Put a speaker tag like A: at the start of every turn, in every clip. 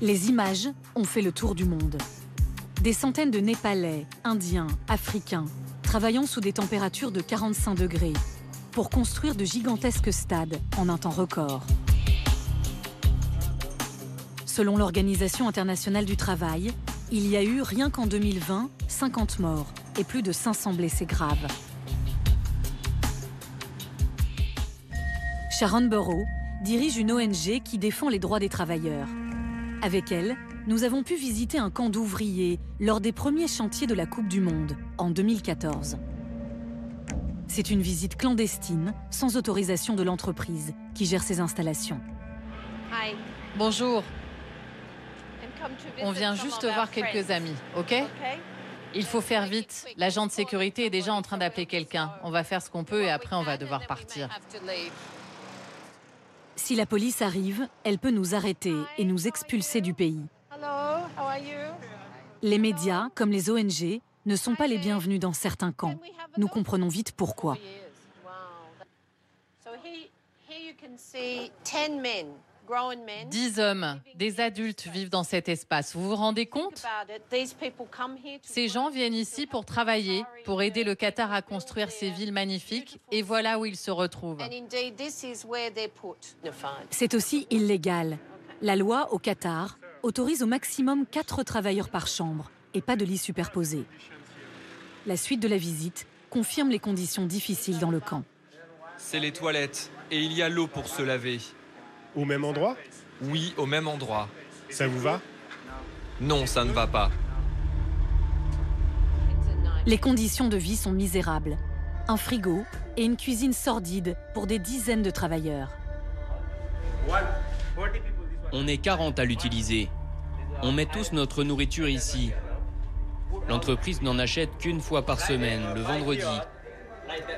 A: Les images ont fait le tour du monde. Des centaines de Népalais, Indiens, Africains, travaillant sous des températures de 45 degrés pour construire de gigantesques stades en un temps record. Selon l'Organisation internationale du travail, il y a eu, rien qu'en 2020, 50 morts et plus de 500 blessés graves. Sharon Burrow dirige une ONG qui défend les droits des travailleurs. Avec elle, nous avons pu visiter un camp d'ouvriers lors des premiers chantiers de la Coupe du Monde, en 2014. C'est une visite clandestine, sans autorisation de l'entreprise qui gère ces installations.
B: Bonjour. On vient juste voir quelques amis, ok? Il faut faire vite. L'agent de sécurité est déjà en train d'appeler quelqu'un. On va faire ce qu'on peut et après on va devoir partir.
A: Si la police arrive, elle peut nous arrêter et nous expulser du pays. Les médias, comme les ONG, ne sont pas les bienvenus dans certains camps. Nous comprenons vite pourquoi.
B: 10 hommes, des adultes vivent dans cet espace. Vous vous rendez compte? Ces gens viennent ici pour travailler, pour aider le Qatar à construire ces villes magnifiques, et voilà où ils se retrouvent.
A: C'est aussi illégal. La loi au Qatar autorise au maximum 4 travailleurs par chambre et pas de lits superposés. La suite de la visite confirme les conditions difficiles dans le camp.
C: C'est les toilettes et il y a l'eau pour se laver.
D: Au même endroit?
C: Oui, au même endroit.
D: Ça vous va?
C: Non, ça ne va pas.
A: Les conditions de vie sont misérables. Un frigo et une cuisine sordide pour des dizaines de travailleurs.
E: On est 40 à l'utiliser. On met tous notre nourriture ici. L'entreprise n'en achète qu'une fois par semaine, le vendredi.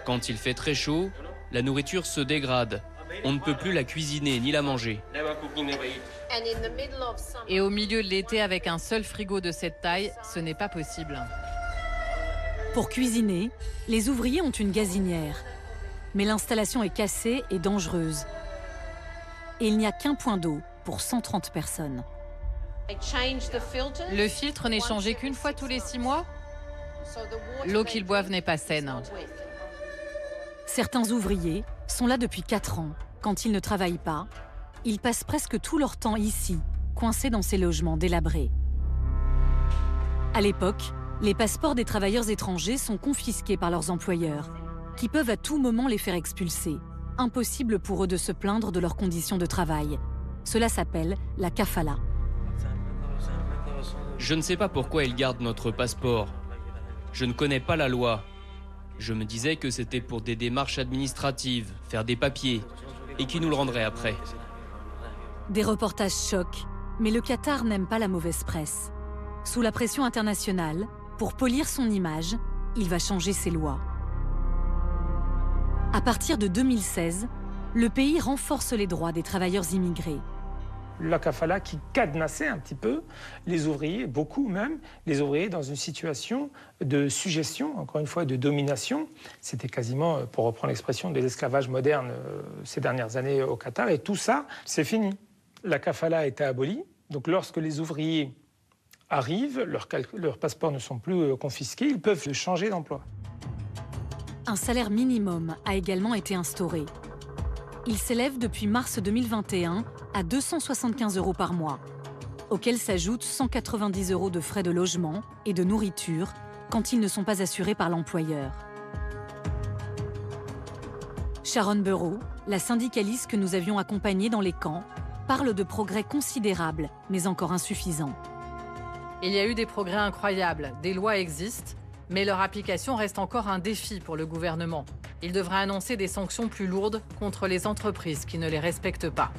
E: Quand il fait très chaud, la nourriture se dégrade. On ne peut plus la cuisiner ni la manger.
B: Et au milieu de l'été, avec un seul frigo de cette taille, ce n'est pas possible.
A: Pour cuisiner, les ouvriers ont une gazinière. Mais l'installation est cassée et dangereuse. Et il n'y a qu'un point d'eau pour 130 personnes.
B: Le filtre n'est changé qu'une fois tous les 6 mois? L'eau qu'ils boivent n'est pas saine.
A: Certains ouvriers sont là depuis 4 ans. Quand ils ne travaillent pas, ils passent presque tout leur temps ici, coincés dans ces logements délabrés. À l'époque, les passeports des travailleurs étrangers sont confisqués par leurs employeurs, qui peuvent à tout moment les faire expulser. Impossible pour eux de se plaindre de leurs conditions de travail. Cela s'appelle la kafala.
E: Je ne sais pas pourquoi ils gardent notre passeport. Je ne connais pas la loi. Je me disais que c'était pour des démarches administratives, faire des papiers, et qui nous le rendraient après.
A: Des reportages choquent, mais le Qatar n'aime pas la mauvaise presse. Sous la pression internationale, pour polir son image, il va changer ses lois. À partir de 2016, le pays renforce les droits des travailleurs immigrés.
F: La kafala qui cadenassait un petit peu les ouvriers, beaucoup même, les ouvriers dans une situation de suggestion, encore une fois de domination. C'était quasiment, pour reprendre l'expression, de l'esclavage moderne ces dernières années au Qatar. Et tout ça, c'est fini. La kafala a été abolie. Donc lorsque les ouvriers arrivent, leurs passeports ne sont plus confisqués, ils peuvent changer d'emploi.
A: Un salaire minimum a également été instauré. Il s'élève depuis mars 2021 à 275 € par mois, auxquels s'ajoutent 190 € de frais de logement et de nourriture quand ils ne sont pas assurés par l'employeur. Sharon Burrow, la syndicaliste que nous avions accompagnée dans les camps, parle de progrès considérables, mais encore insuffisants.
B: Il y a eu des progrès incroyables, des lois existent, mais leur application reste encore un défi pour le gouvernement. Il devra annoncer des sanctions plus lourdes contre les entreprises qui ne les respectent pas.